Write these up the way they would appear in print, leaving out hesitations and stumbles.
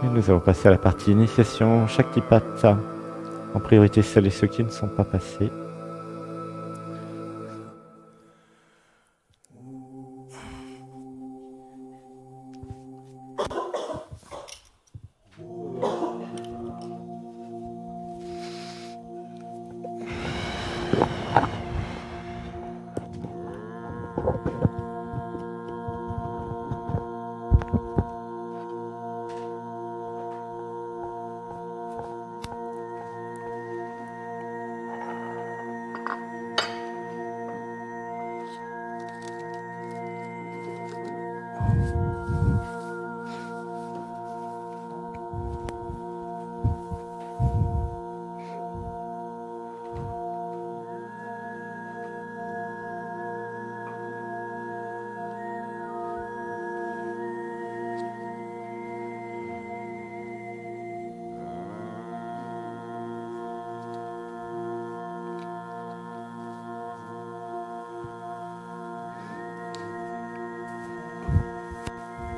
Et nous allons passer à la partie initiation Shaktipat. En priorité, celles et ceux qui ne sont pas passés.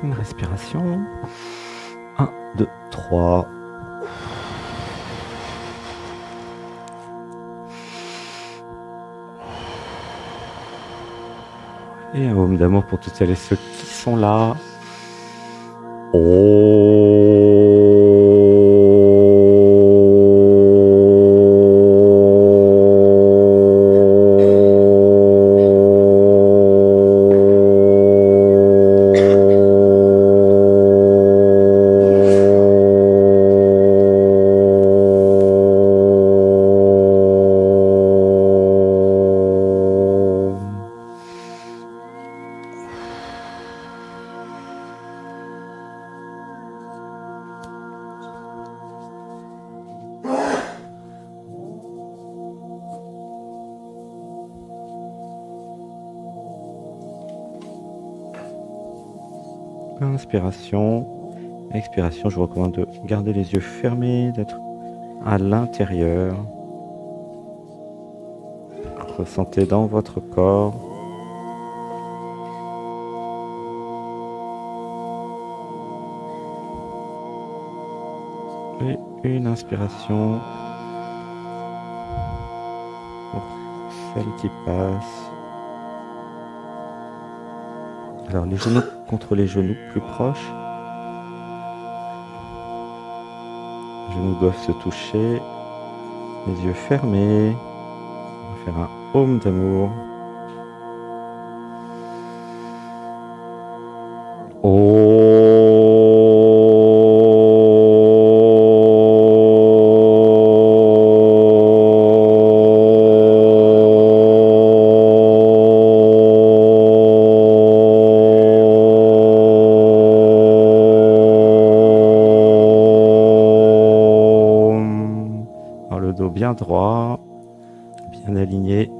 Une respiration. 1, 2, 3. Et un home d'amour pour toutes celles et ceux qui sont là. Inspiration, expiration, je vous recommande de garder les yeux fermés, d'être à l'intérieur. Ressentez dans votre corps. Et une inspiration pour celle qui passe. Alors les genoux contre les genoux plus proches. Les genoux doivent se toucher. Les yeux fermés. On va faire un home d'amour. Bien droit, bien aligné.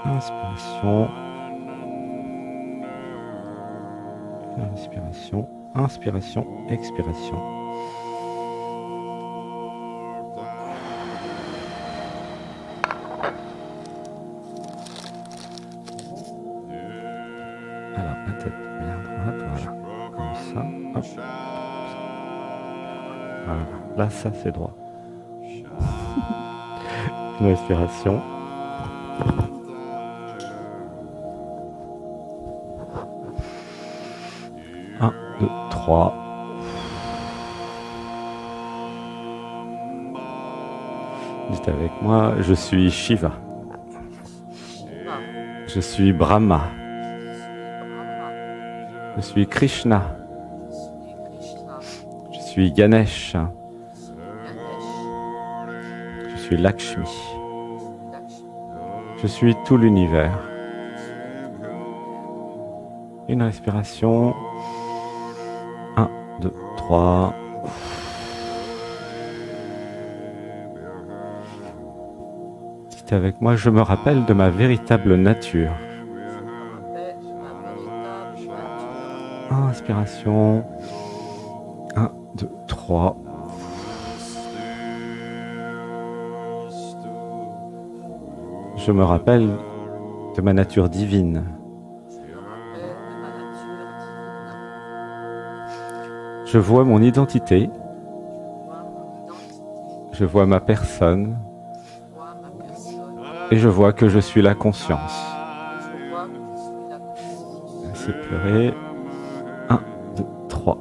Inspiration. Inspiration. Inspiration. Expiration. Alors, la tête bien droite, voilà. Comme ça. Hop. Voilà. Là, ça, c'est droit. Une respiration. Un, deux, trois. Dites avec moi, je suis Shiva. Je suis Brahma. Je suis Krishna. Je suis Ganesh. Je suis Lakshmi. Je suis tout l'univers. Une respiration. 1, 2, 3. Dites avec moi, je me rappelle de ma véritable nature. Inspiration. 1, 2, 3. Je me rappelle de ma nature divine. Je vois mon identité. vois mon identité, Je vois ma personne. je vois ma personne, Et je vois que je suis la conscience. et je vois que je suis la conscience. Laissez pleurer. 1, 2, 3.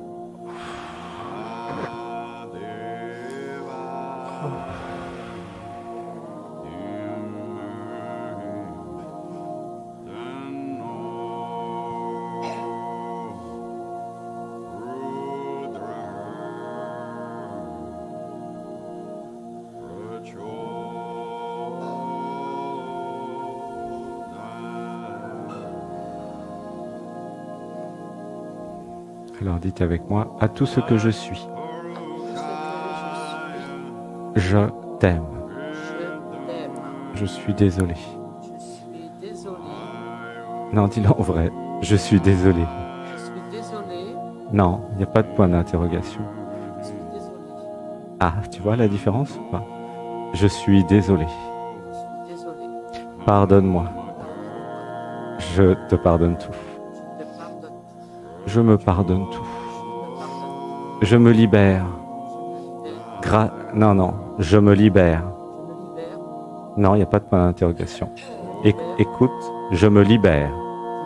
Alors dites avec moi, à tout ce que je suis, À tout ce que je t'aime. je suis, je t'aime. Je suis désolé. Je suis désolé. Non, dis-le en vrai. Je suis désolé. Je suis désolé. Non, il n'y a pas de point d'interrogation. Je suis désolé. Ah, tu vois la différence ou pas? Je suis désolé. Je suis désolé. Pardonne-moi. Pardonne-moi. Je te pardonne tout. Je te pardonne. Je me pardonne tout. Je me pardonne. Je me libère. Je me libère. Non, non, je me libère. Je me libère. Non, il n'y a pas de point d'interrogation. Je me libère. Écoute, je me libère. Je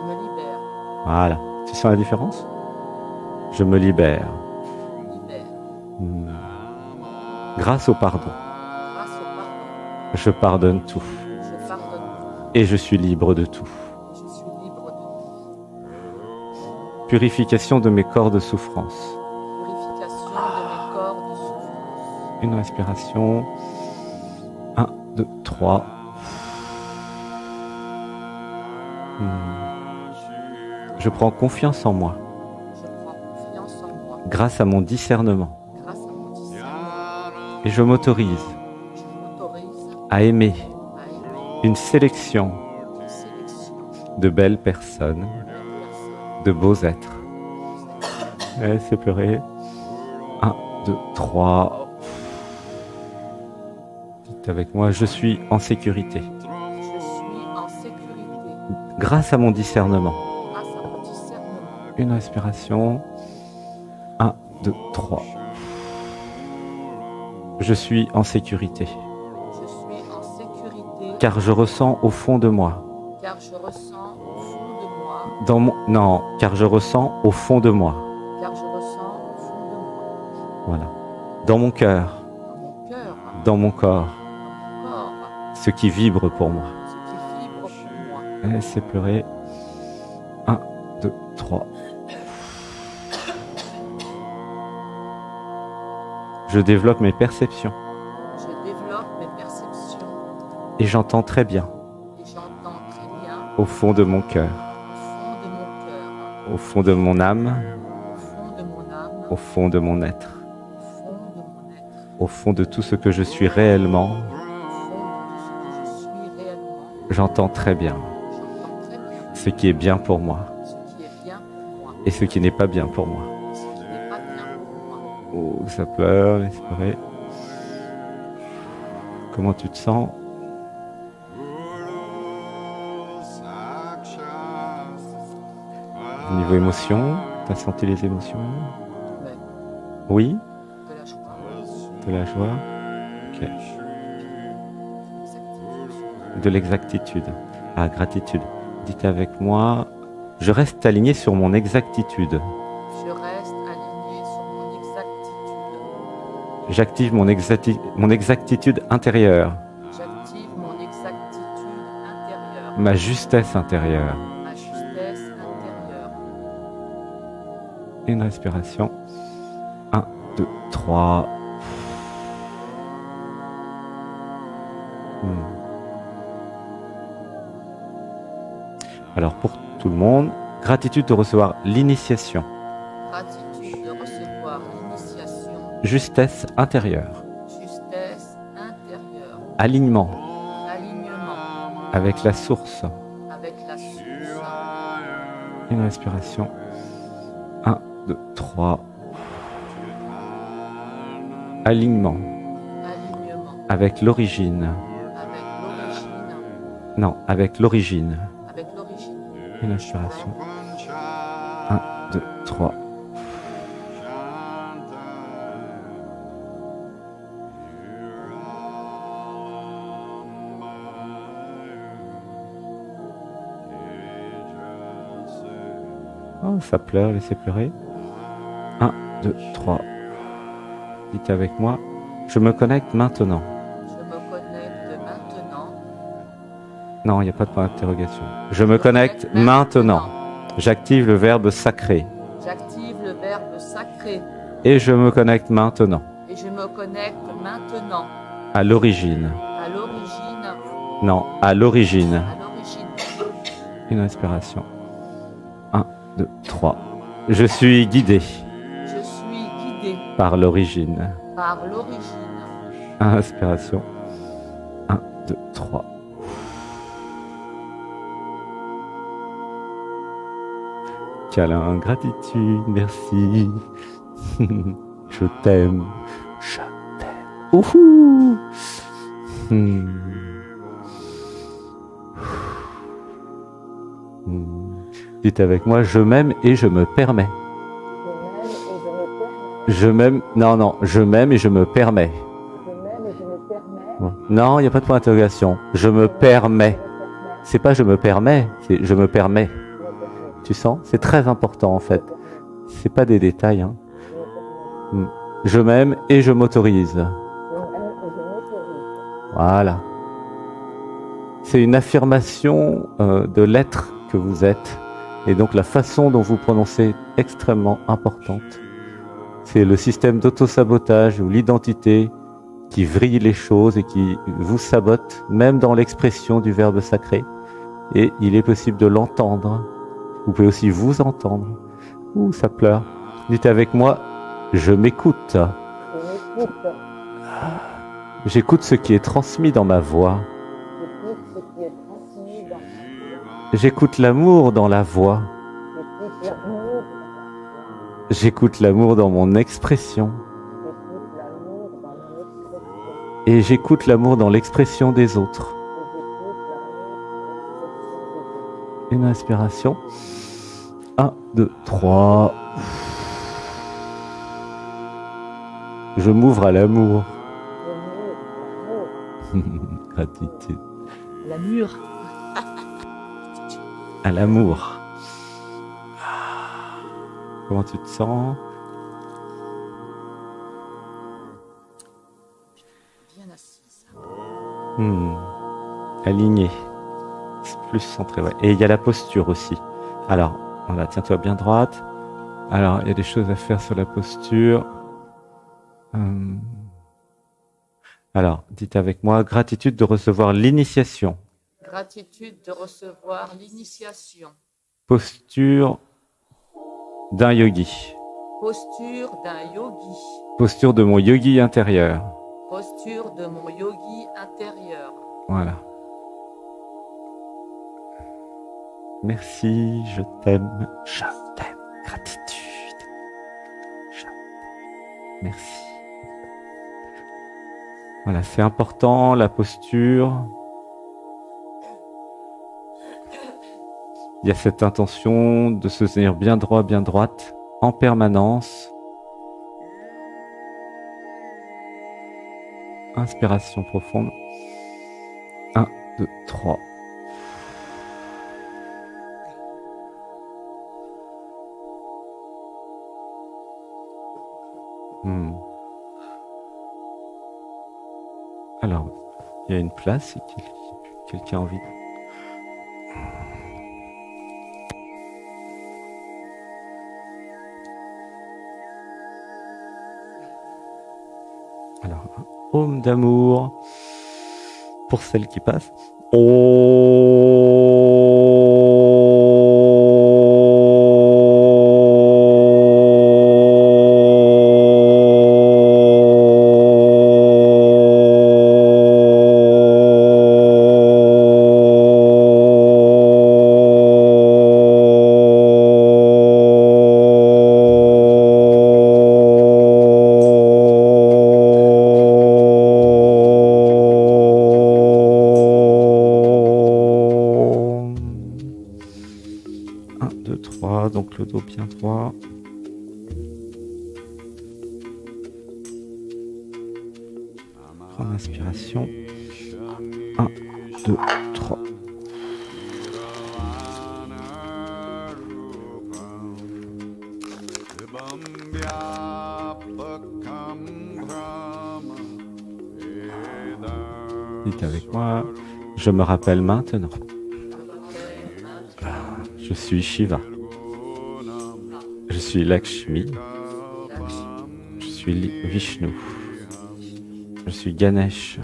me libère. Voilà. Tu sens la différence? Je me libère. Je me libère. Hmm. Grâce au pardon, Grâce au pardon, je pardonne tout. je pardonne tout. Et je suis libre de tout. Je suis libre de tout. Purification de mes corps de souffrance. Purification de mes corps de souffrance. Une respiration. 1, 2, 3. Je prends confiance en moi Je prends confiance en moi grâce à mon discernement. grâce à mon discernement. Et je m'autorise Je m'autorise à aimer à aimer une sélection une sélection de belles personnes, de personnes. de beaux êtres. C'est pleurer. 1, 2, 3. Dites avec moi, je suis en sécurité. Je suis en sécurité Grâce à mon discernement. grâce à mon discernement. Une respiration. 1, 2, 3. Je suis en sécurité. Je suis en sécurité Car je ressens au fond de moi. car je ressens au fond de moi, Non, car je ressens au fond de moi. car je ressens au fond de moi, Voilà. Dans mon cœur, dans mon cœur, dans mon corps, dans mon corps, ce qui vibre pour moi. ce qui vibre pour moi. Laissez pleurer. 1, 2, 3. Je développe mes perceptions Je développe mes perceptions et j'entends très bien et j'entends très bien au fond de mon cœur, au fond de mon cœur, au fond de mon âme, au fond de mon âme, au fond de mon être, au fond de mon être, au fond de tout ce que je suis réellement. au fond de tout ce que je suis réellement. J'entends très bien J'entends très bien ce qui est bien pour moi ce qui est bien pour moi et ce qui n'est pas bien pour moi. et ce qui n'est pas bien pour moi. Oh, ça pleure, laisse pleurer. Comment tu te sens? Niveau émotion, t'as senti les émotions? Ouais, Oui? de la joie, De la joie? Ok. exactitude. De l'exactitude. Ah, gratitude. Dites avec moi, je reste aligné sur mon exactitude. Je reste aligné sur mon exactitude. J'active mon exactitude intérieure, J'active mon exactitude intérieure, ma justesse intérieure. ma justesse intérieure. Une respiration. 1, 2, 3. Alors pour tout le monde, gratitude de recevoir l'initiation, Gratitude de recevoir l'initiation, justesse intérieure, justesse intérieure, alignement alignement avec la source. avec la source. Une respiration. 1, 2, 3. Alignement Alignement avec l'origine. avec l'origine, Non, avec l'origine. avec l'origine. Une respiration. 1, 2, 3. Oh, ça pleure, laissez pleurer. 1, 2, 3. Dites avec moi, je me connecte maintenant. Je me connecte maintenant. Non, il n'y a pas de point d'interrogation. Je me connecte maintenant. J'active le verbe sacré. J'active le verbe sacré. Et je me connecte maintenant. Et je me connecte maintenant. À l'origine. À l'origine. Non, à l'origine. À l'origine. Une inspiration. 1, 2, 3. Je suis guidé. Je suis guidé. Par l'origine. Par l'origine. Inspiration. 1, 2, 3. Câlin, gratitude, merci. Je t'aime. Je t'aime. Ouhou. Dites avec moi, je m'aime et je me permets. Je m'aime, non, je m'aime et je me permets. Non, il n'y a pas de point d'interrogation. Je me permets. C'est pas je me permets, c'est je me permets. Tu sens? C'est très important en fait. C'est pas des détails. Hein. Je m'aime et je m'autorise. Voilà. C'est une affirmation de l'être que vous êtes. Et donc la façon dont vous prononcez est extrêmement importante. C'est le système d'auto-sabotage ou l'identité qui vrille les choses et qui vous sabote, même dans l'expression du verbe sacré. Et il est possible de l'entendre. Vous pouvez aussi vous entendre. Ouh, ça pleure. Dites avec moi, je m'écoute. J'écoute ce qui est transmis dans ma voix. J'écoute l'amour dans la voix. J'écoute l'amour dans mon expression. Et j'écoute l'amour dans l'expression des autres. Une inspiration. 1, 2, 3. Je m'ouvre à l'amour. Gratitude. L'amour. À l'amour. Comment tu te sens? Bien assise. Aligné. Plus centré, ouais. Et il y a la posture aussi. Alors, voilà, tiens-toi bien droite. Alors, il y a des choses à faire sur la posture. Alors, dites avec moi, gratitude de recevoir l'initiation. Gratitude de recevoir l'initiation. Posture d'un yogi. Posture d'un yogi. Posture de mon yogi intérieur. Posture de mon yogi intérieur. Voilà. Merci, je t'aime. Je t'aime. Gratitude. Je t'aime. Merci. Voilà, c'est important, la posture. Il y a cette intention de se tenir bien droit, bien droite, en permanence. Inspiration profonde. 1, 2, 3. Alors, il y a une place, si quelqu'un a envie. Alors, un aume d'amour pour celle qui passe. Donc le dos bien droit. Prends l'inspiration. 1, 2, 3. Dites avec moi, je me rappelle maintenant. Je suis Shiva. Je suis Lakshmi. Je suis Vishnu. Je suis Ganesh.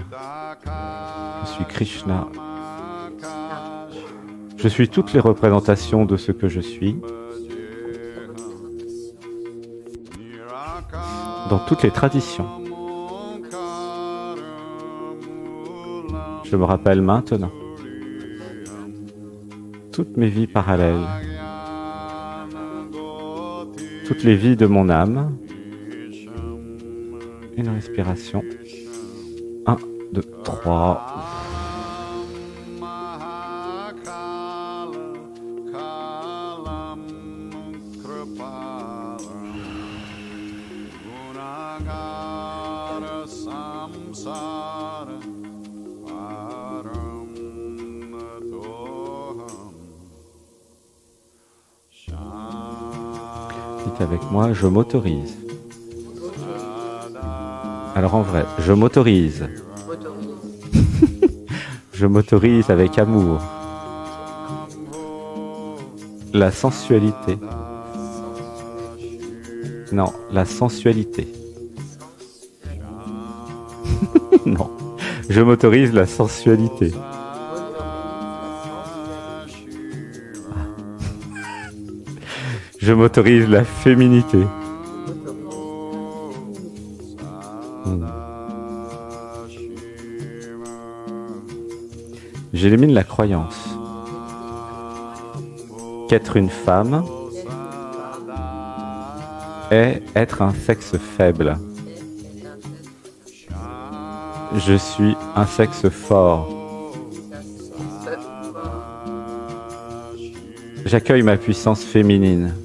Je suis Krishna. Je suis toutes les représentations de ce que je suis, dans toutes les traditions. Je me rappelle maintenant toutes mes vies parallèles, toutes les vies de mon âme. Une respiration. 1, 2, 3. Dites avec moi, je m'autorise. Alors en vrai, je m'autorise. Je m'autorise avec amour. La sensualité. Non, la sensualité. Non, je m'autorise la sensualité. Je m'autorise la féminité. J'élimine la croyance qu'être une femme est être un sexe faible. Je suis un sexe fort. J'accueille ma puissance féminine.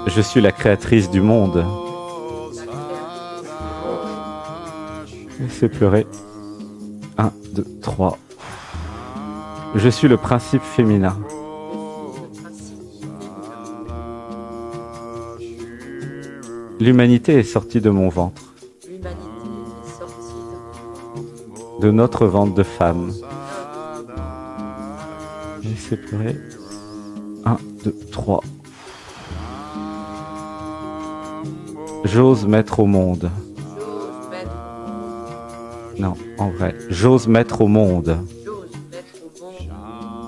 Je suis la créatrice du monde. Laissez pleurer. 1, 2, 3. Je suis le principe féminin. L'humanité est sortie de mon ventre. De notre ventre de femme. Laissez pleurer. 1, 2, 3. J'ose mettre au monde. Non, en vrai. J'ose mettre au monde.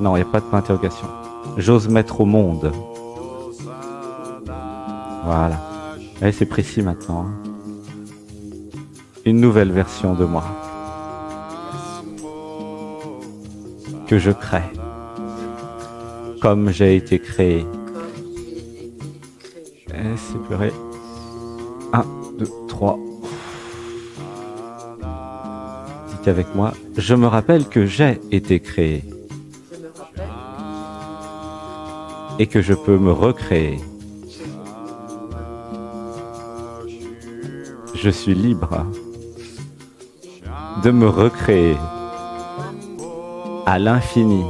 Non, il n'y a pas de point d'interrogation. J'ose mettre au monde. Voilà. Allez, c'est précis maintenant. Une nouvelle version de moi. Que je crée. Comme j'ai été créé. Laissez pleurer. 1, 2, 3. Dites avec moi, je me rappelle que j'ai été créé. Et que je peux me recréer. Je suis libre de me recréer à l'infini,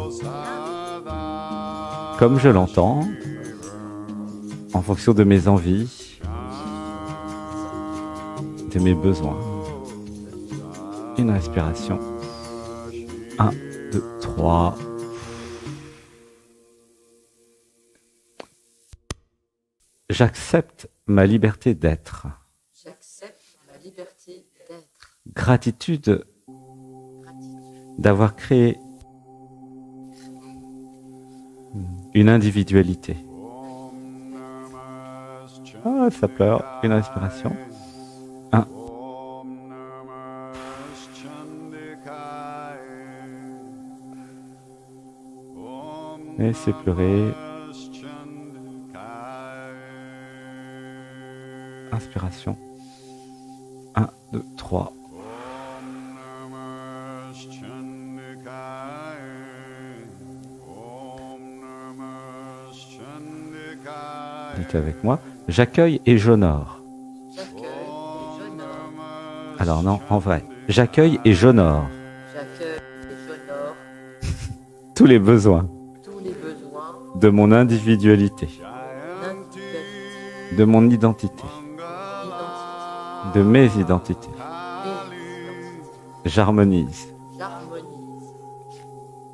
comme je l'entends, en fonction de mes envies, de mes besoins. Une respiration. 1, 2, 3. J'accepte ma liberté d'être. Gratitude d'avoir créé une individualité. Ah, ça pleure. Une respiration. 1. Laissez pleurer. Inspiration. 1, 2, 3. Dites avec moi, j'accueille et j'honore. Alors non, en vrai, j'accueille et j'honore. Tous les besoins de mon individualité, de mon identité, de mes identités. J'harmonise j'harmonise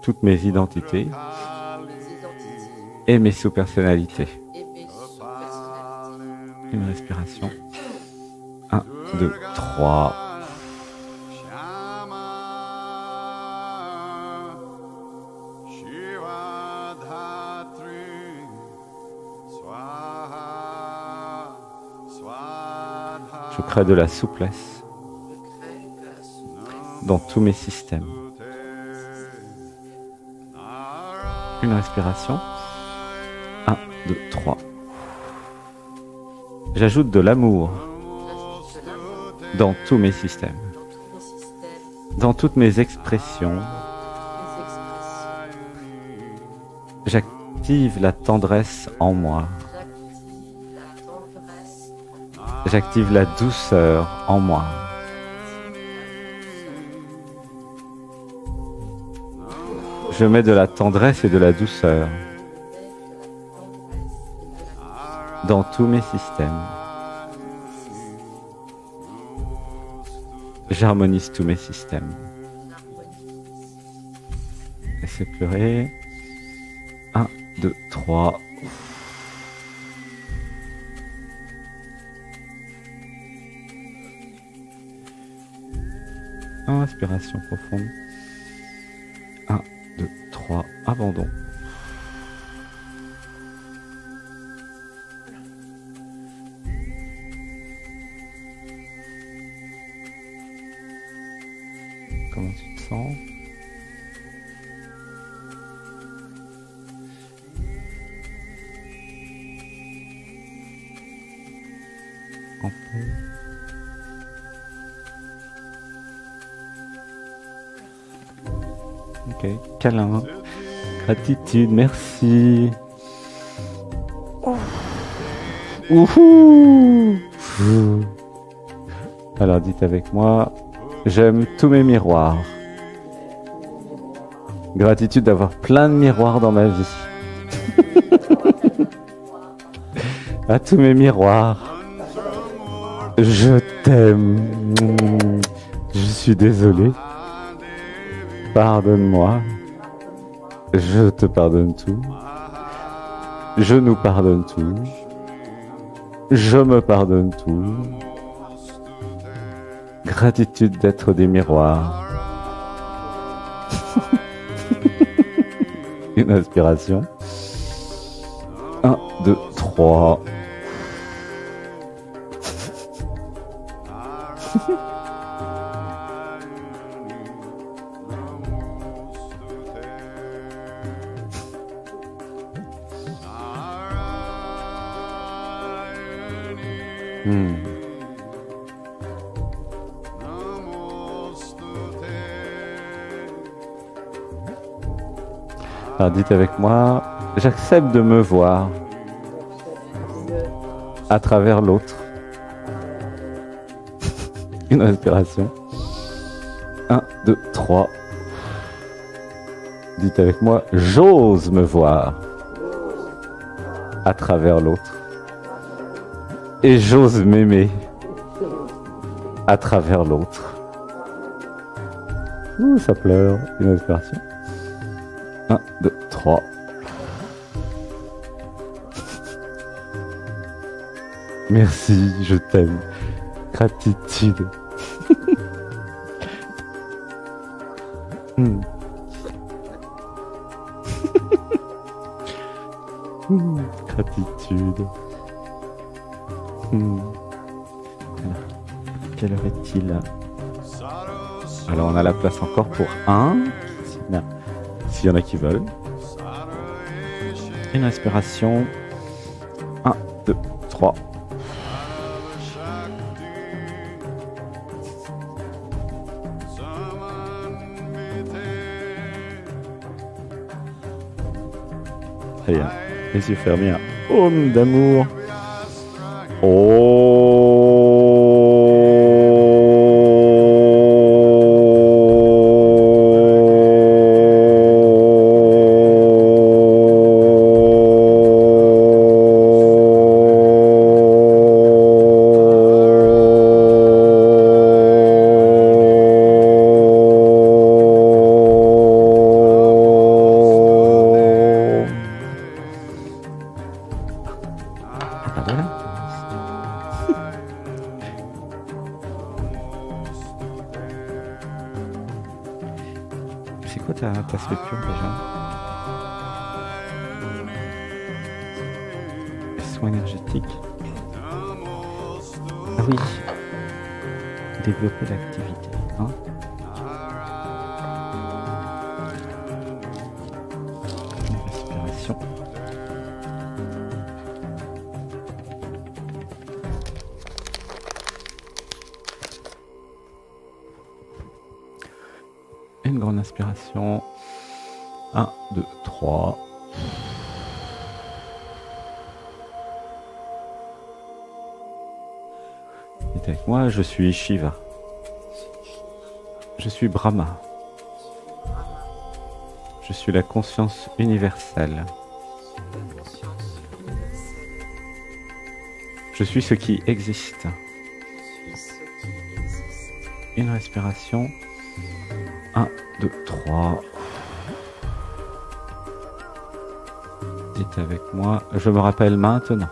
toutes mes identités mes identités et mes sous-personnalités. et mes sous-personnalités. Une respiration. 1, 2, 3. Je crée de la souplesse Je crée de la souplesse dans tous mes systèmes. Une respiration. 1, 2, 3. J'ajoute de l'amour j'ajoute de l'amour dans tous mes systèmes, dans tous mes systèmes, dans toutes mes expressions. mes expressions. J'active la tendresse en moi. J'active la tendresse, J'active la douceur en moi. Je mets de la tendresse et de la douceur dans tous mes systèmes. J'harmonise tous mes systèmes. Laissez pleurer. 1, 2, 3. Inspiration profonde. 1, 2, 3. Abandon. Comment tu te sens? En paix. Ok, câlin. Gratitude, merci. Ouhou. Alors dites avec moi, j'aime tous mes miroirs. Gratitude d'avoir plein de miroirs dans ma vie. À tous mes miroirs. Je t'aime. Je suis désolé. Pardonne-moi. Je te pardonne tout. Je nous pardonne tout. Je me pardonne tout. Gratitude d'être des miroirs. Une inspiration. 1, 2, 3. Alors dites avec moi, j'accepte de me voir à travers l'autre. Une respiration. 1, 2, 3. Dites avec moi, j'ose me voir à travers l'autre. Et j'ose m'aimer à travers l'autre. Ouh, ça pleure. Une respiration. 1, 2, 3. Merci, je t'aime. Gratitude. Gratitude. Quelle heure est-il? Alors on a la place encore pour un. S'il y en a qui veulent. Une respiration. 1, 2, 3. Très bien. Les yeux fermés. Un home d'amour. C'est quoi ta structure déjà? Soins énergétiques. Ah oui. Développer l'activité. Hein, une respiration. Une grande inspiration. 1, 2, 3. Dites avec moi, je suis Shiva. Je suis Brahma. Je suis la conscience universelle. Je suis ce qui existe. Une respiration. 1, 2, 3. Dites avec moi, je me rappelle maintenant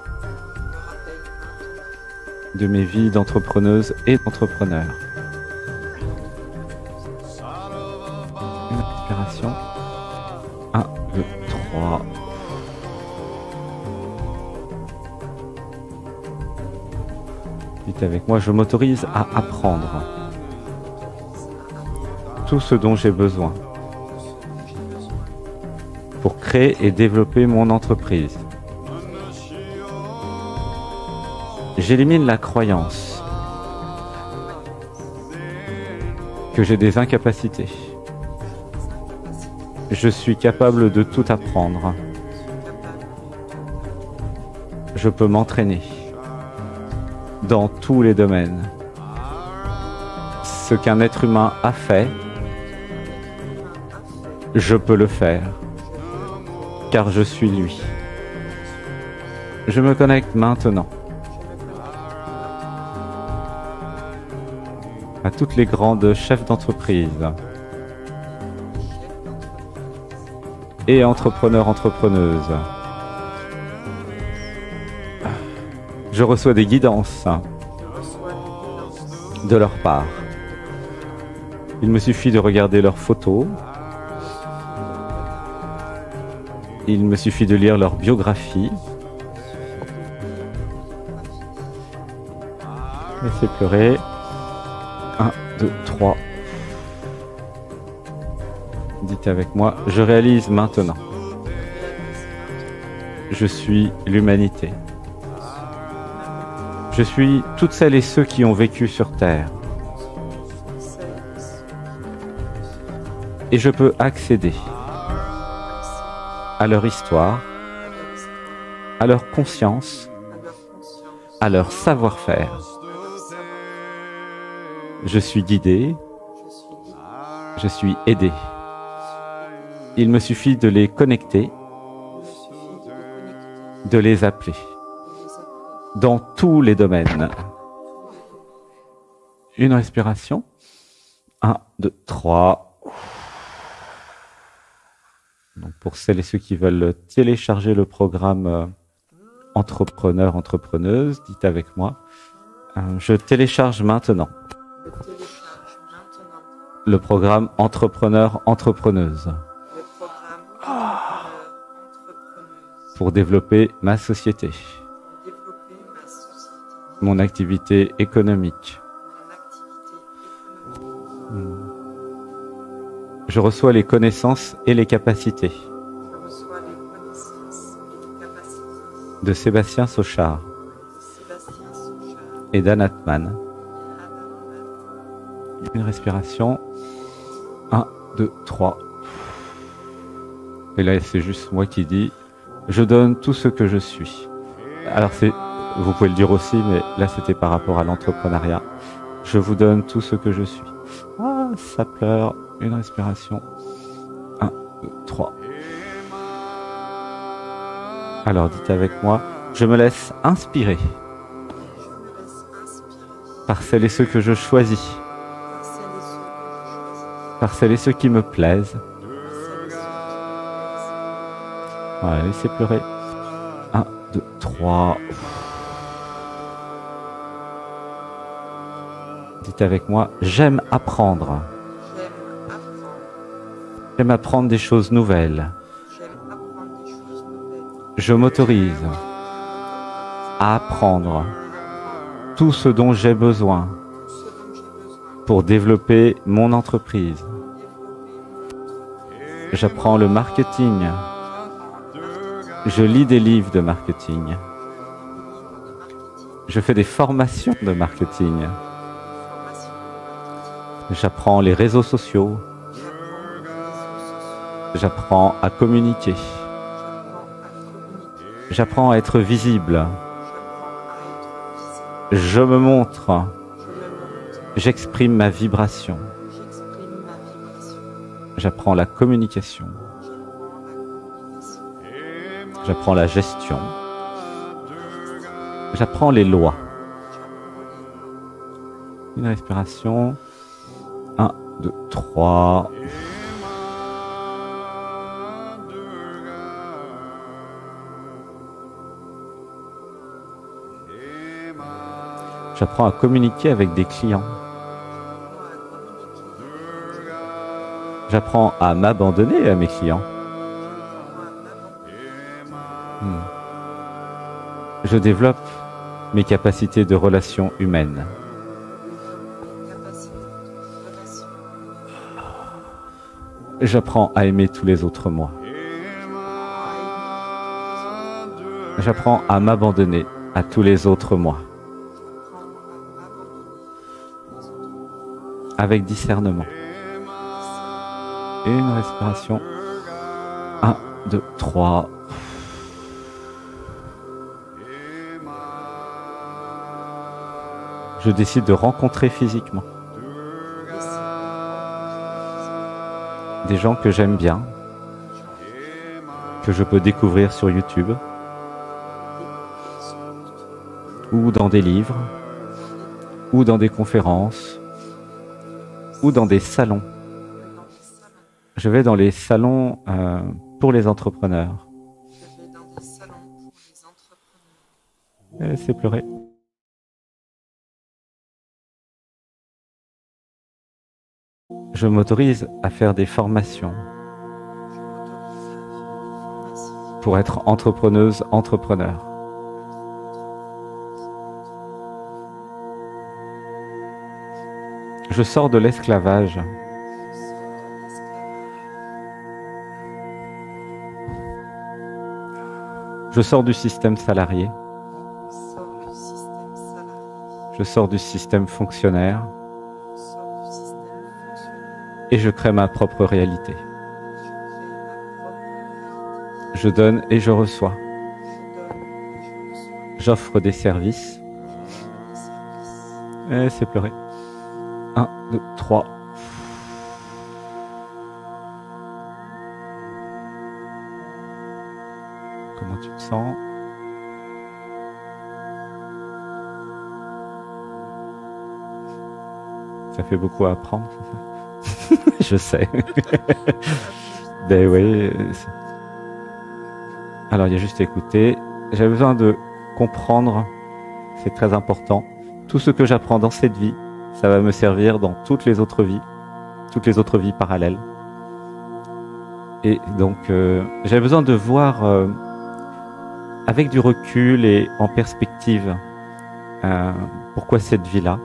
de mes vies d'entrepreneuse et d'entrepreneur. Une respiration. 1, 2, 3. Dites avec moi, je m'autorise à apprendre tout ce dont j'ai besoin pour créer et développer mon entreprise. J'élimine la croyance que j'ai des incapacités. Je suis capable de tout apprendre. Je peux m'entraîner dans tous les domaines. Ce qu'un être humain a fait, je peux le faire, car je suis lui. Je me connecte maintenant à toutes les grandes chefs d'entreprise et entrepreneurs-entrepreneuses. Je reçois des guidances de leur part. Il me suffit de regarder leurs photos. Il me suffit de lire leur biographie. Laissez pleurer. 1, 2, 3. Dites avec moi, je réalise maintenant. Je suis l'humanité. Je suis toutes celles et ceux qui ont vécu sur Terre. Et je peux accéder à leur histoire, à leur conscience, à leur savoir-faire. Je suis guidé, je suis aidé. Il me suffit de les connecter, de les appeler, dans tous les domaines. Une respiration. 1, 2, 3. Donc pour celles et ceux qui veulent télécharger le programme Entrepreneur, Entrepreneuse, dites avec moi, je télécharge maintenant le programme Entrepreneur, Entrepreneuse pour développer ma société, mon activité économique. Je reçois les connaissances et les capacités de Sébastien Sochard et d'Anatman. Une respiration. 1, 2, 3. Et là, c'est juste moi qui dis, je donne tout ce que je suis. Alors, vous pouvez le dire aussi, mais là, c'était par rapport à l'entrepreneuriat. Je vous donne tout ce que je suis. Ah, ça pleure. Une respiration. 1, 2, 3. Alors, dites avec moi, je me laisse inspirer par celles et ceux que je choisis, par celles et ceux qui me plaisent. Voilà, laissez pleurer. 1, 2, 3. Dites avec moi, j'aime apprendre. J'aime apprendre des choses nouvelles. J'aime apprendre des choses nouvelles. Je m'autorise à apprendre tout ce dont j'ai besoin Tout ce dont j'ai besoin pour développer mon entreprise. pour développer J'apprends le marketing. Je lis des livres de marketing. les livres de marketing, Je fais des formations de marketing. des formations de marketing. J'apprends les réseaux sociaux. J'apprends les réseaux sociaux. J'apprends à communiquer. J'apprends à communiquer. J'apprends à être visible. J'apprends à être visible. Je me montre. Je me montre. J'exprime ma vibration. J'exprime ma vibration. J'apprends la communication. J'apprends la communication. J'apprends la gestion. J'apprends les lois. Une respiration. 1, 2, 3. J'apprends à communiquer avec des clients. J'apprends à m'abandonner à mes clients. Je développe mes capacités de relation humaine. J'apprends à aimer tous les autres moi. J'apprends à m'abandonner à tous les autres moi. Avec discernement. Une respiration. 1, 2, 3. Je décide de rencontrer physiquement des gens que j'aime bien, que je peux découvrir sur YouTube ou dans des livres ou dans des conférences ou dans des salons. Je vais dans les salons pour les entrepreneurs. Je vais dans des salons pour les entrepreneurs. C'est pleurer. Je m'autorise à faire des formations Je m'autorise à faire des formations pour être entrepreneuse, entrepreneur. Je sors de l'esclavage. Je sors du système salarié. Je sors du système fonctionnaire. Et je crée ma propre réalité. Je donne et je reçois. J'offre des services. Et c'est pleurer. 1, 2, 3. Comment tu te sens? Ça fait beaucoup à apprendre, c'est ça? Je sais. Ben oui. Alors il y a juste à écouter. J'avais besoin de comprendre, c'est très important. Tout ce que j'apprends dans cette vie, ça va me servir dans toutes les autres vies parallèles. Et donc j'avais besoin de voir avec du recul et en perspective pourquoi cette vie-là.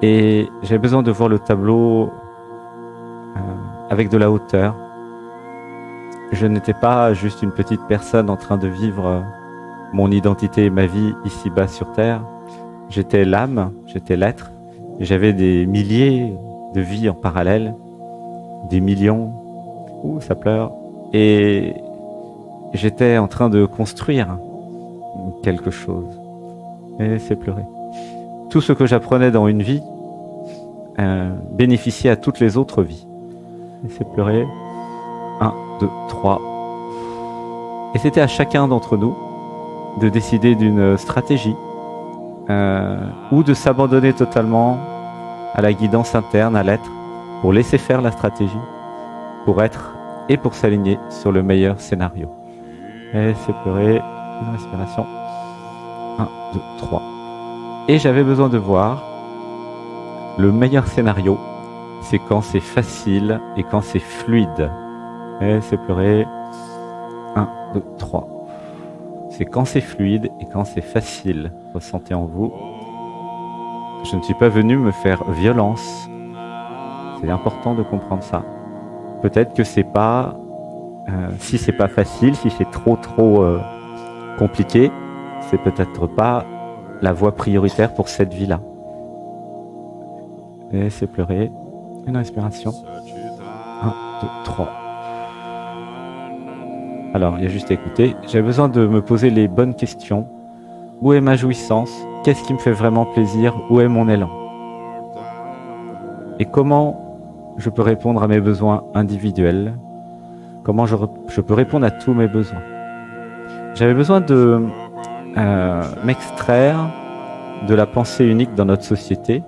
Et j'avais besoin de voir le tableau avec de la hauteur. Je n'étais pas juste une petite personne en train de vivre mon identité et ma vie ici-bas sur Terre. J'étais l'âme, j'étais l'être, et j'avais des milliers de vies en parallèle, des millions, ouh, ça pleure, et j'étais en train de construire quelque chose. Et c'est pleurer. Tout ce que j'apprenais dans une vie bénéficiait à toutes les autres vies. Et c'est pleurer. 1, 2, 3. Et c'était à chacun d'entre nous de décider d'une stratégie ou de s'abandonner totalement à la guidance interne, à l'être, pour laisser faire la stratégie, pour être et pour s'aligner sur le meilleur scénario. Et c'est pleurer. Une respiration. 1, 2, 3. Et j'avais besoin de voir le meilleur scénario c'est quand c'est facile et quand c'est fluide. Laissez pleurer. 1, 2, 3. C'est quand c'est fluide et quand c'est facile. Ressentez en vous. Je ne suis pas venu me faire violence. C'est important de comprendre ça. Peut-être que c'est pas, si c'est pas facile, si c'est trop compliqué, c'est peut-être pas la voie prioritaire pour cette vie-là. Laissez pleurer. Une respiration. 1, 2, 3. Alors, il y a juste à écouter. J'ai besoin de me poser les bonnes questions. Où est ma jouissance? Qu'est-ce qui me fait vraiment plaisir? Où est mon élan? Et comment je peux répondre à mes besoins individuels? Comment je peux répondre à tous mes besoins? J'avais besoin de m'extraire de la pensée unique dans notre société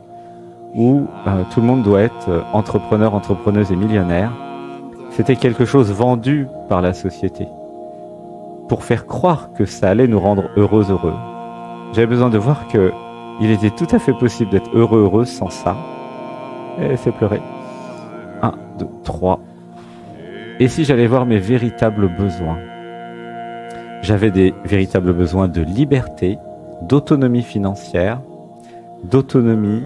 où tout le monde doit être entrepreneur, entrepreneuse et millionnaire. C'était quelque chose vendu par la société pour faire croire que ça allait nous rendre heureux. J'avais besoin de voir que il était tout à fait possible d'être heureuse sans ça. Et c'est pleurer. 1, 2, 3. Et si j'allais voir mes véritables besoins? J'avais des véritables besoins de liberté, d'autonomie financière, d'autonomie.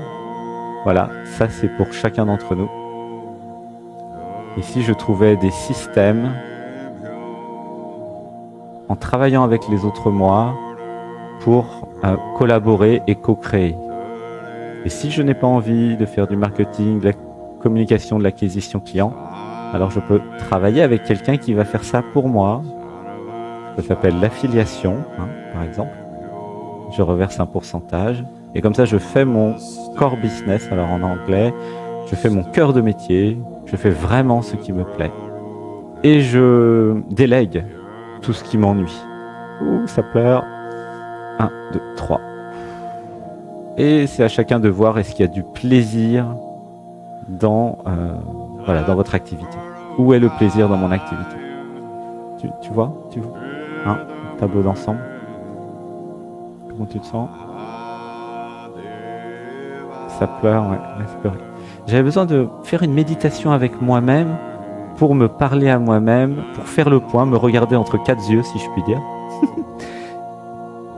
Voilà, ça c'est pour chacun d'entre nous. Et si je trouvais des systèmes, en travaillant avec les autres moi, pour collaborer et co-créer. Et si je n'ai pas envie de faire du marketing, de la communication, de l'acquisition client, alors je peux travailler avec quelqu'un qui va faire ça pour moi. Ça s'appelle l'affiliation, par exemple. Je reverse un pourcentage. Et comme ça, je fais mon core business, alors en anglais, je fais mon cœur de métier, je fais vraiment ce qui me plaît. Et je délègue tout ce qui m'ennuie. Ouh, ça pleure. 1, 2, 3. Et c'est à chacun de voir est-ce qu'il y a du plaisir dans, dans votre activité. Où est le plaisir dans mon activité? Tu vois? Tableau d'ensemble. Comment tu te sens? Ça pleure, ouais, laisse pleurer. J'avais besoin de faire une méditation avec moi-même pour me parler à moi-même, pour faire le point, me regarder entre quatre yeux, si je puis dire.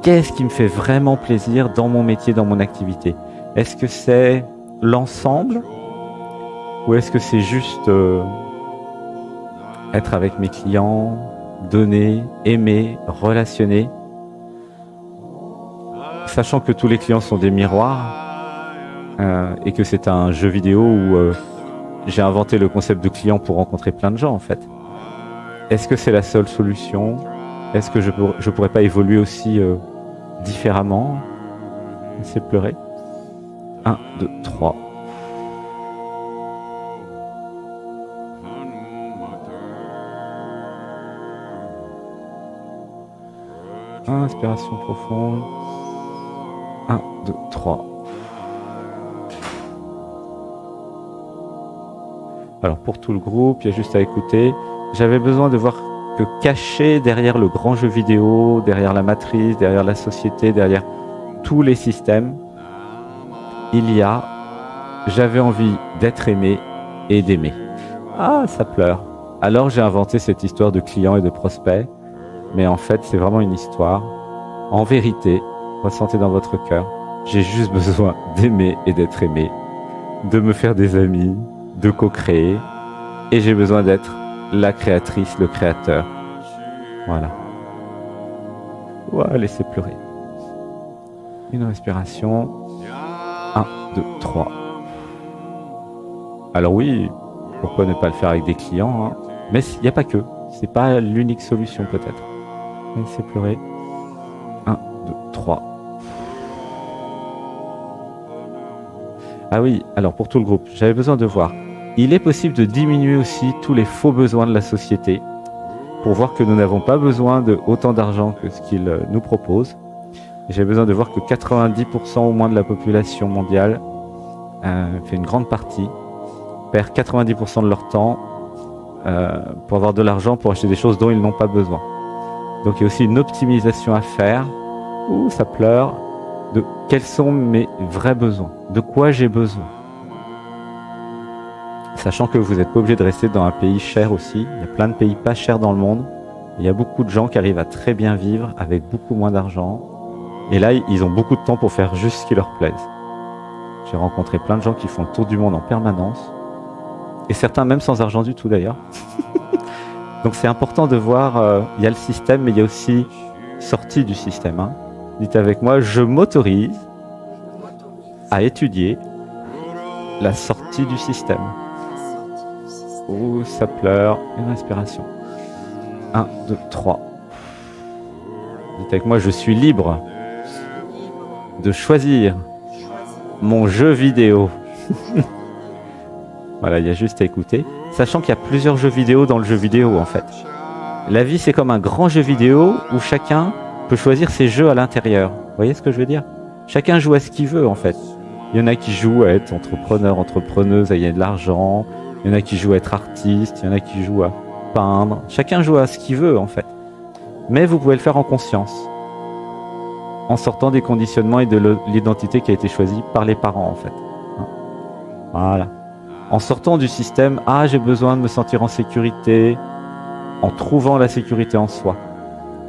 Qu'est-ce qui me fait vraiment plaisir dans mon métier, dans mon activité? Est-ce que c'est l'ensemble ou est-ce que c'est juste être avec mes clients, donner, aimer, relationner? Sachant que tous les clients sont des miroirs et que c'est un jeu vidéo où j'ai inventé le concept de client pour rencontrer plein de gens en fait. Est-ce que c'est la seule solution? Est-ce que je pourrais pas évoluer aussi différemment? C'est pleurer. 1, 2, 3. Inspiration profonde. 1, 2, 3. Alors pour tout le groupe, il y a juste à écouter. J'avais besoin de voir que caché derrière le grand jeu vidéo, derrière la matrice, derrière la société, derrière tous les systèmes, j'avais envie d'être aimé et d'aimer. Ah, ça pleure. Alors j'ai inventé cette histoire de clients et de prospects, mais en fait c'est vraiment une histoire. En vérité, ressentez dans votre cœur, j'ai juste besoin d'aimer et d'être aimé, de me faire des amis, de co-créer, et j'ai besoin d'être la créatrice, le créateur. Voilà. Voilà, laissez pleurer. Une respiration. 1, 2, 3. Alors oui, pourquoi ne pas le faire avec des clients, mais il n'y a pas que. C'est pas l'unique solution peut-être. Laissez pleurer. 1, 2, 3. Ah oui, alors pour tout le groupe, j'avais besoin de voir. Il est possible de diminuer aussi tous les faux besoins de la société pour voir que nous n'avons pas besoin de autant d'argent que ce qu'ils nous proposent. J'ai besoin de voir que 90% au moins de la population mondiale fait une grande partie, perd 90% de leur temps pour avoir de l'argent pour acheter des choses dont ils n'ont pas besoin. Donc il y a aussi une optimisation à faire. Ouh, ça pleure. De quels sont mes vrais besoins? De quoi j'ai besoin? Sachant que vous n'êtes pas obligé de rester dans un pays cher aussi. Il y a plein de pays pas chers dans le monde. Il y a beaucoup de gens qui arrivent à très bien vivre avec beaucoup moins d'argent. Et là, ils ont beaucoup de temps pour faire juste ce qui leur plaise. J'ai rencontré plein de gens qui font le tour du monde en permanence. Et certains même sans argent du tout d'ailleurs. Donc c'est important de voir, il y a le système, mais il y a aussi sortie du système. Hein. Dites avec moi, je m'autorise à étudier la sortie du système. Ouh, ça pleure. Une respiration. 1, 2, 3. Dites avec moi, je suis libre de choisir mon jeu vidéo. Voilà, il y a juste à écouter. Sachant qu'il y a plusieurs jeux vidéo dans le jeu vidéo en fait. La vie c'est comme un grand jeu vidéo où chacun peut choisir ses jeux à l'intérieur. Vous voyez ce que je veux dire? Chacun joue à ce qu'il veut en fait. Il y en a qui jouent à être entrepreneur, entrepreneuse, à gagner de l'argent. Il y en a qui jouent à être artiste. Il y en a qui jouent à peindre. Chacun joue à ce qu'il veut en fait. Mais vous pouvez le faire en conscience. En sortant des conditionnements et de l'identité qui a été choisie par les parents en fait. Voilà. En sortant du système, ah j'ai besoin de me sentir en sécurité, en trouvant la sécurité en soi.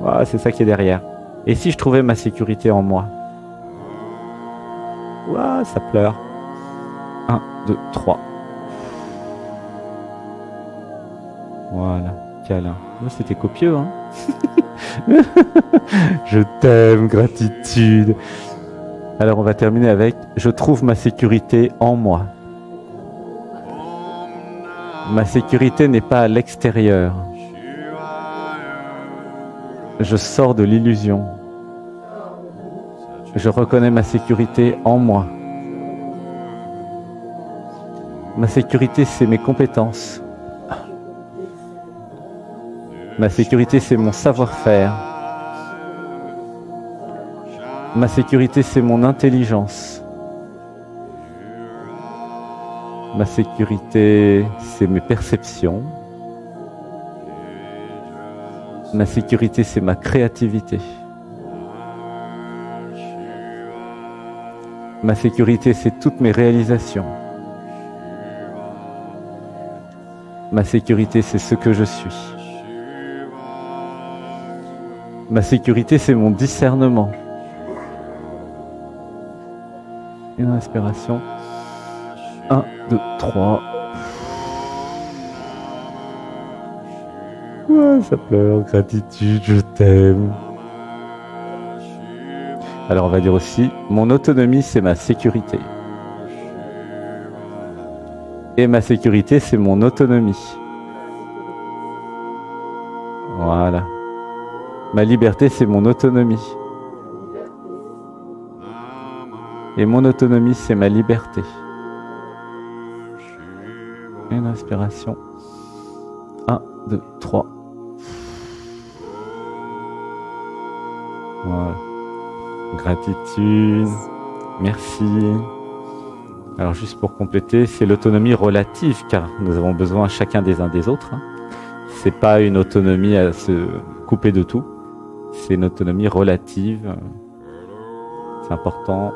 Voilà, c'est ça qui est derrière. Et si je trouvais ma sécurité en moi? Ouah, ça pleure. 1, 2, 3. Voilà, câlin. C'était copieux, hein. Je t'aime, gratitude. Alors on va terminer avec je trouve ma sécurité en moi. Ma sécurité n'est pas à l'extérieur. Je sors de l'illusion. Je reconnais ma sécurité en moi. Ma sécurité, c'est mes compétences. Ma sécurité, c'est mon savoir-faire. Ma sécurité, c'est mon intelligence. Ma sécurité, c'est mes perceptions. Ma sécurité, c'est ma créativité. Ma sécurité, c'est toutes mes réalisations. Ma sécurité, c'est ce que je suis. Ma sécurité, c'est mon discernement. Une respiration. 1, 2, 3. Ouais, ça pleure, gratitude, je t'aime. Alors on va dire aussi, mon autonomie c'est ma sécurité. Et ma sécurité c'est mon autonomie. Voilà. Ma liberté c'est mon autonomie. Et mon autonomie c'est ma liberté. Une inspiration. 1, 2, 3. Voilà. Gratitude. Merci. Alors juste pour compléter, c'est l'autonomie relative car nous avons besoin chacun des uns des autres. Hein. C'est pas une autonomie à se couper de tout. C'est une autonomie relative. C'est important.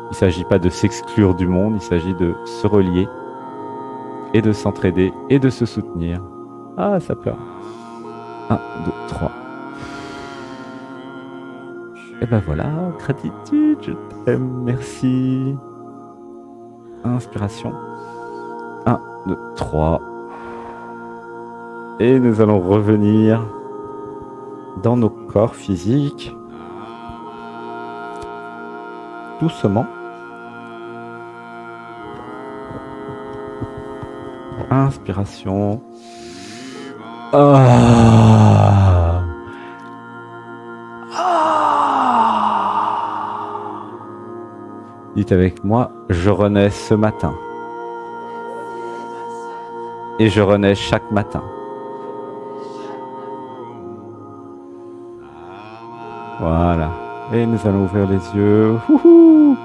Il ne s'agit pas de s'exclure du monde, il s'agit de se relier et de s'entraider et de se soutenir. Ah, ça pleure. 1, 2, 3. Et ben voilà, gratitude, je t'aime, merci. Inspiration. 1, 2, 3. Et nous allons revenir dans nos corps physiques. Doucement. Inspiration. Ah. Dites avec moi, je renais ce matin. Et je renais chaque matin. Voilà. Et nous allons ouvrir les yeux. Wouhou!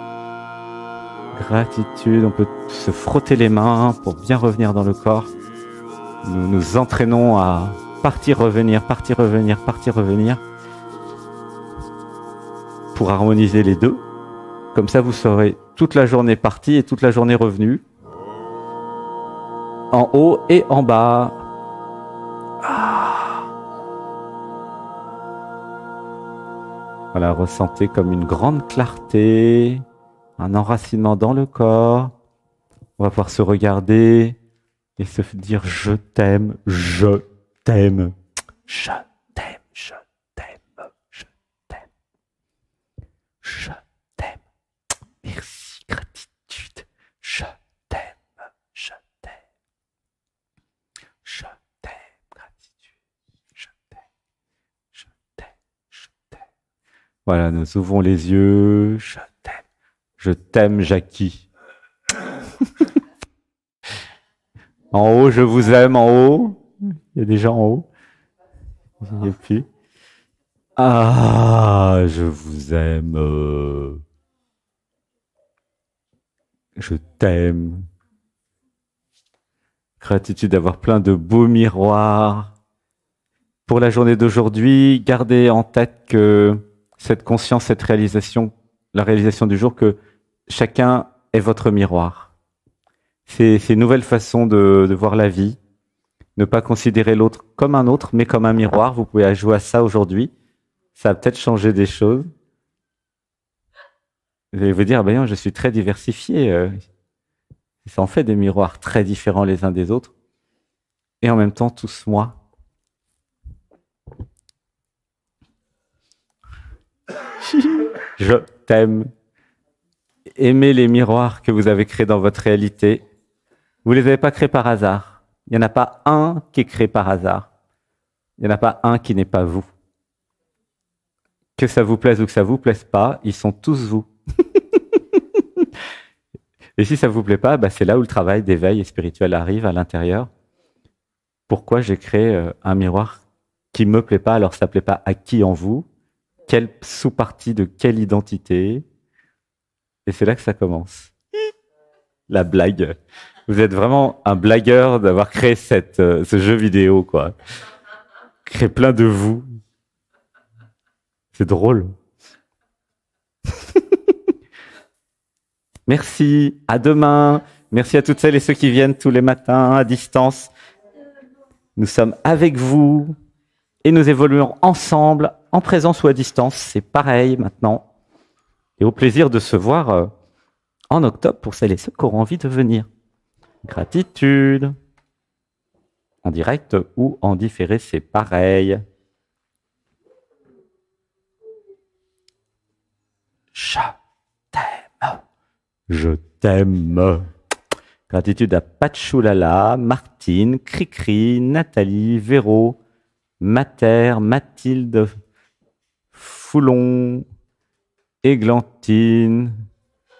Gratitude, on peut se frotter les mains pour bien revenir dans le corps. Nous nous entraînons à partir, revenir, partir, revenir, partir, revenir. Pour harmoniser les deux. Comme ça, vous serez toute la journée partie et toute la journée revenue. en haut et en bas. Voilà, ressentez comme une grande clarté, un enracinement dans le corps. On va pouvoir se regarder et se dire je t'aime, je t'aime, je t'aime, je t'aime, je t'aime, je t'aime. Merci, gratitude, je t'aime, je t'aime, je t'aime, gratitude, je t'aime, je t'aime, je t'aime. Voilà, nous ouvrons les yeux, je t'aime, Jackie. En haut, je vous aime, en haut. Il y a des gens en haut. Et puis, ah, je vous aime. Je t'aime. Gratitude d'avoir plein de beaux miroirs. Pour la journée d'aujourd'hui, gardez en tête que cette conscience, cette réalisation, la réalisation du jour, que chacun est votre miroir. C'est une nouvelle façon de voir la vie. Ne pas considérer l'autre comme un autre, mais comme un miroir. Vous pouvez jouer à ça aujourd'hui. Ça va peut-être changer des choses. Vous allez vous dire, ben non, je suis très diversifié. Ça en fait des miroirs très différents les uns des autres. Et en même temps, tous moi. Je t'aime. Aimez les miroirs que vous avez créés dans votre réalité. Vous ne les avez pas créés par hasard. Il n'y en a pas un qui est créé par hasard. Il n'y en a pas un qui n'est pas vous. Que ça vous plaise ou que ça vous plaise pas, ils sont tous vous. Et si ça vous plaît pas, bah c'est là où le travail d'éveil et spirituel arrive à l'intérieur. Pourquoi j'ai créé un miroir qui me plaît pas, alors ça plaît pas à qui en vous? Quelle sous-partie de quelle identité? Et c'est là que ça commence. La blague. Vous êtes vraiment un blagueur d'avoir créé ce jeu vidéo, quoi. Créé plein de vous. C'est drôle. Merci, à demain. Merci à toutes celles et ceux qui viennent tous les matins à distance. Nous sommes avec vous et nous évoluons ensemble, en présence ou à distance. C'est pareil maintenant. Et au plaisir de se voir en octobre pour celles et ceux qui auront envie de venir. Gratitude. En direct ou en différé, c'est pareil. Je t'aime. Je t'aime. Gratitude à Pachulala, Martine, Cricri, Nathalie, Véro, Mater, Mathilde, Foulon, Églantine,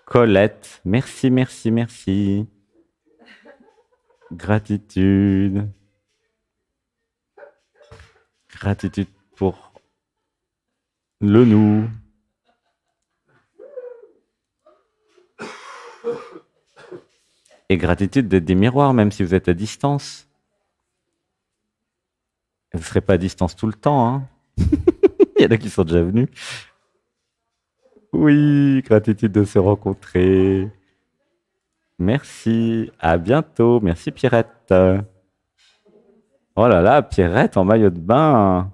Colette. Merci, merci, merci. Gratitude. Gratitude pour le nous. Et gratitude d'être des miroirs, même si vous êtes à distance. Vous ne serez pas à distance tout le temps, hein. Il y en a qui sont déjà venus. Oui, gratitude de se rencontrer. Merci, à bientôt. Merci Pierrette. Oh là là, Pierrette en maillot de bain.